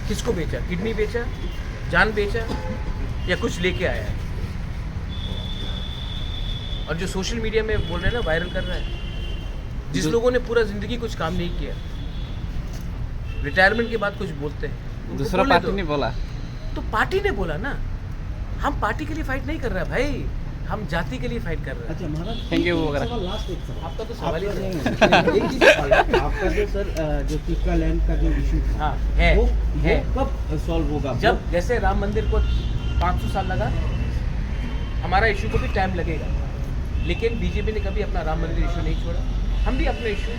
किसको बेचा? किडनी बेचा, जान बेचा, या कुछ लेके आया है? और जो सोशल मीडिया में बोल रहे हैं ना, वायरल कर रहा है, जिस लोगों ने पूरा ज़िंदगी कुछ काम नहीं किया, रिटायरमेंट के बाद कुछ बोलते हैं, उनको दूसरा बोलने पार्टी दो। ने बोला। तो पार्टी ने बोला ना, हम पार्टी के लिए फाइट नहीं कर रहे हैं भाई, हम जाति के लिए फाइट कर रहे हैं। अच्छा महाराज, Thank you एक वगैरह। सवाल, लास्ट एक सवाल। आपका तो सवाल ही आपका नहीं नहीं, एक चीज़ सवाल है, आपका जो सर जो पिपरा लैंड का जो इशू था, हाँ, है, वो है। कब सॉल्व होगा? जब जैसे राम मंदिर को 500 साल लगा, हमारा इशू को भी टाइम लगेगा, लेकिन बीजेपी ने कभी अपना राम मंदिर इशू नहीं छोड़ा, हम भी अपना इशू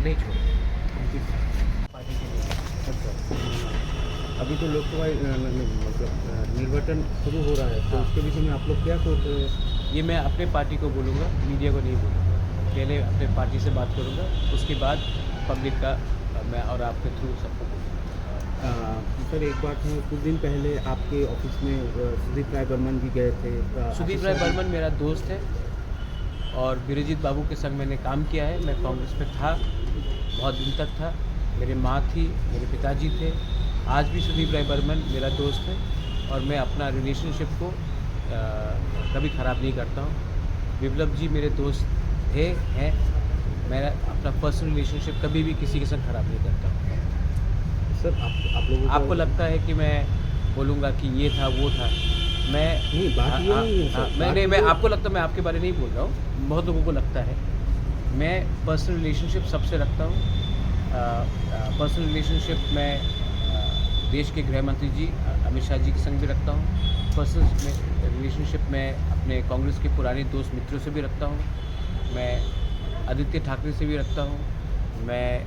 नहीं छोड़े। पार्टी के लिए अभी तो लोकसभा मतलब निर्वाचन शुरू हो रहा है, तो उसके विषय में आप लोग क्या सोच रहे हैं? ये मैं अपने पार्टी को बोलूँगा, मीडिया को नहीं बोलूँगा। पहले अपने पार्टी से बात करूँगा, उसके बाद पब्लिक का मैं और आपके थ्रू सबको बोलूँगा। सर एक बात है, कुछ दिन पहले आपके ऑफिस में सुदीप राय बर्मन भी गए थे। सुदीप राय बर्मन मेरा दोस्त है और वीरजीत बाबू के संग मैंने काम किया है। मैं कांग्रेस में था, बहुत दिन तक था। मेरी माँ थी, मेरे पिताजी थे। आज भी सुदीप राय बर्मन मेरा दोस्त है और मैं अपना रिलेशनशिप को कभी ख़राब नहीं करता हूँ। विप्लव जी मेरे दोस्त थे, हैं। मैं अपना पर्सनल रिलेशनशिप कभी भी किसी के संग ख़राब नहीं करता हूँ। सर आप लोगों को आपको लगता है कि मैं बोलूँगा कि ये था वो था, मैं नहीं, बात ये नहीं है सर, बात मैं ये- आपको लगता है, मैं आपके बारे में नहीं बोल रहा हूँ, बहुत लोगों को लगता है। मैं पर्सनल रिलेशनशिप सबसे रखता हूँ। पर्सनल रिलेशनशिप मैं देश के गृह मंत्री जी अमित शाह जी के संग भी रखता हूँ। पर्सनल रिलेशनशिप मैं अपने कांग्रेस के पुराने दोस्त मित्रों से भी रखता हूँ। मैं आदित्य ठाकरे से भी रखता हूँ। मैं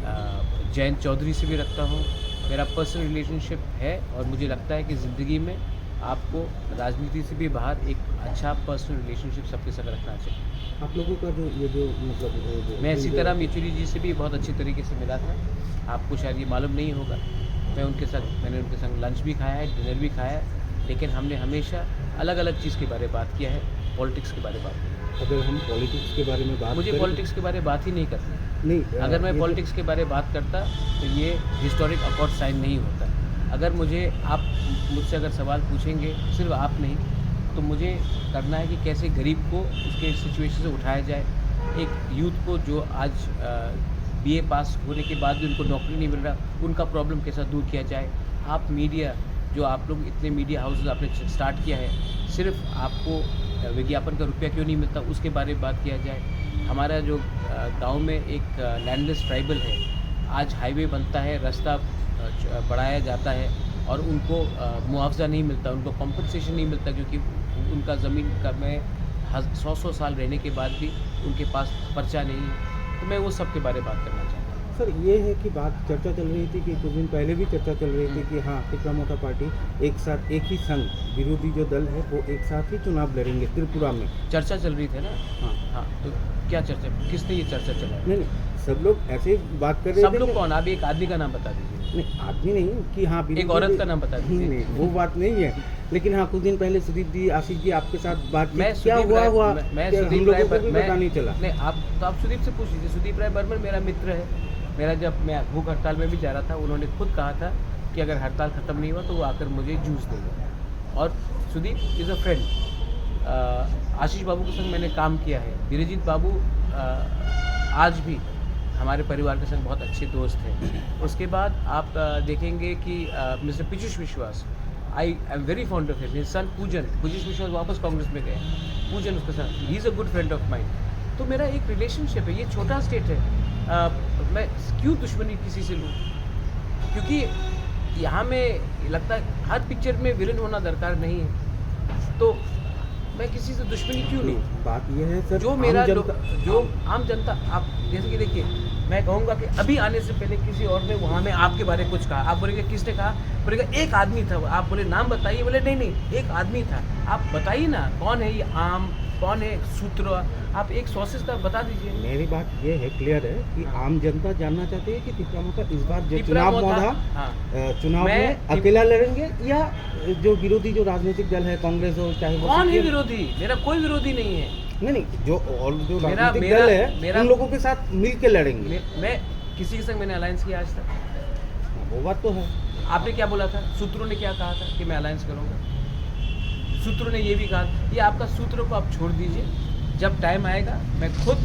जयंत चौधरी से भी रखता हूँ। मेरा पर्सनल रिलेशनशिप है और मुझे लगता है कि ज़िंदगी में आपको राजनीति से भी बाहर एक अच्छा पर्सनल रिलेशनशिप सबके साथ रखना चाहिए। आप लोगों का जो ये जो मतलब मैं सीताराम येचुरी जी से भी बहुत अच्छी तरीके से मिला था, आपको शायद ये मालूम नहीं होगा। मैंने उनके संग लंच भी खाया है, डिनर भी खाया है, लेकिन हमने हमेशा अलग अलग चीज़ के बारे में बात किया है, पॉलिटिक्स के बारे में बात की। अगर हम पॉलिटिक्स के बारे में बात मुझे करें- पॉलिटिक्स के बारे में बात ही नहीं करनी। नहीं, अगर मैं ये पॉलिटिक्स के बारे में बात करता तो ये हिस्टोरिक अकॉर्ड साइन नहीं होता। अगर मुझसे अगर सवाल पूछेंगे, सिर्फ आप नहीं, तो मुझे करना है कि कैसे गरीब को उसके सिचुएशन से उठाया जाए। एक यूथ को जो आज बीए पास होने के बाद भी उनको नौकरी नहीं मिल रहा, उनका प्रॉब्लम कैसा दूर किया जाए। आप मीडिया, जो आप लोग इतने मीडिया हाउसेज आपने स्टार्ट किया है, सिर्फ आपको विज्ञापन का रुपया क्यों नहीं मिलता, उसके बारे में बात किया जाए। हमारा जो गांव में एक लैंडलेस ट्राइबल है, आज हाईवे बनता है, रास्ता बढ़ाया जाता है और उनको मुआवजा नहीं मिलता, उनको कॉम्पनसेशन नहीं मिलता, क्योंकि उनका ज़मीन का में 100 साल रहने के बाद भी उनके पास पर्चा नहीं है। तो मैं वो सब के बारे में बात करना चाहता हूँ। सर ये है कि बात चर्चा चल रही थी कि कुछ दिन पहले भी चर्चा चल रही थी कि हाँ, पिपरा मोटा पार्टी एक साथ, एक ही संघ, विरोधी जो दल है वो एक साथ ही चुनाव लड़ेंगे त्रिपुरा में। चर्चा चल रही थी ना। हाँ हाँ, तो क्या चर्चा, किसने ये चर्चा चला? नहीं, सब लोग ऐसे ही बात कर रहे सब थे लोग कि- कौन? आप एक आदमी का नाम बता दीजिए। नहीं, आदमी नहीं कि हाँ, एक औरत का नाम बता दीजिए। नहीं, वो बात नहीं है, लेकिन हाँ, कुछ दिन पहले सुदीप जी, आशीष जी आपके साथ बात की, मैं क्या सुदीप हुआ राय- हुआ मैं कि हम सुदीप लोगों राय को भी पता नहीं चला। नहीं, आप सुदीप से पूछ लीजिए। सुदीप राय बर्मन मेरा मित्र है। मेरा जब मैं भूख हड़ताल में भी जा रहा था, उन्होंने खुद कहा था कि अगर हड़ताल ख़त्म नहीं हुआ तो वो आकर मुझे जूस देगा। और सुदीप इज़ अ फ्रेंड। आशीष बाबू के संग मैंने काम किया है। वीरजीत बाबू आज भी हमारे परिवार के संग बहुत अच्छे दोस्त हैं। उसके बाद आप देखेंगे कि मिस्टर पीयूष विश्वास, I am very fond of him. His son पूजन विश्वास वापस कांग्रेस में गए। पूजन उसके साथ, he is a good friend of mind. तो मेरा एक रिलेशनशिप है। ये छोटा स्टेट है, मैं क्यों दुश्मनी किसी से लूँ? क्योंकि यहाँ में लगता है हर पिक्चर में विलन होना दरकार नहीं है, तो मैं किसी से दुश्मनी क्यों लूँ? बात ये है सर, जो आम मेरा जनता- जो आम जनता, आप जैसे कि देखिए, मैं कहूँगा कि अभी आने से पहले किसी और ने वहाँ में आपके बारे में कुछ कहा, आप बोलेंगे किसने कहा? बोलेगा एक आदमी था। आप बोले नाम बताइए, बोले नहीं एक आदमी था। आप बताइए ना कौन है ये आम, कौन है सूत्र, आप एक सोर्सेज का बता दीजिए। मेरी बात ये है, क्लियर है कि हाँ। आम जनता जानना चाहती है कि पिपरा मोटा इस बार जो पिपरा चुनाव मोटा- मौधा हाँ। चुनाव मैं में अकेला लड़ेंगे या जो विरोधी जो राजनीतिक दल है, कांग्रेस हो चाहे वो कौन है CPM विरोधी? मेरा कोई विरोधी नहीं है। नहीं, जो और जो मेरा- राजनीतिक मेरा- दल है मेरा- उन लोगों के साथ मिल के लड़ेंगे। मैं किसी के संग मैंने अलायंस किया आज तक? वो बात तो है। आपने क्या बोला था? सूत्रों ने क्या कहा था कि मैं अलायंस करूंगा? सूत्रों ने ये भी कहा, ये आपका सूत्रों को आप छोड़ दीजिए, जब टाइम आएगा मैं खुद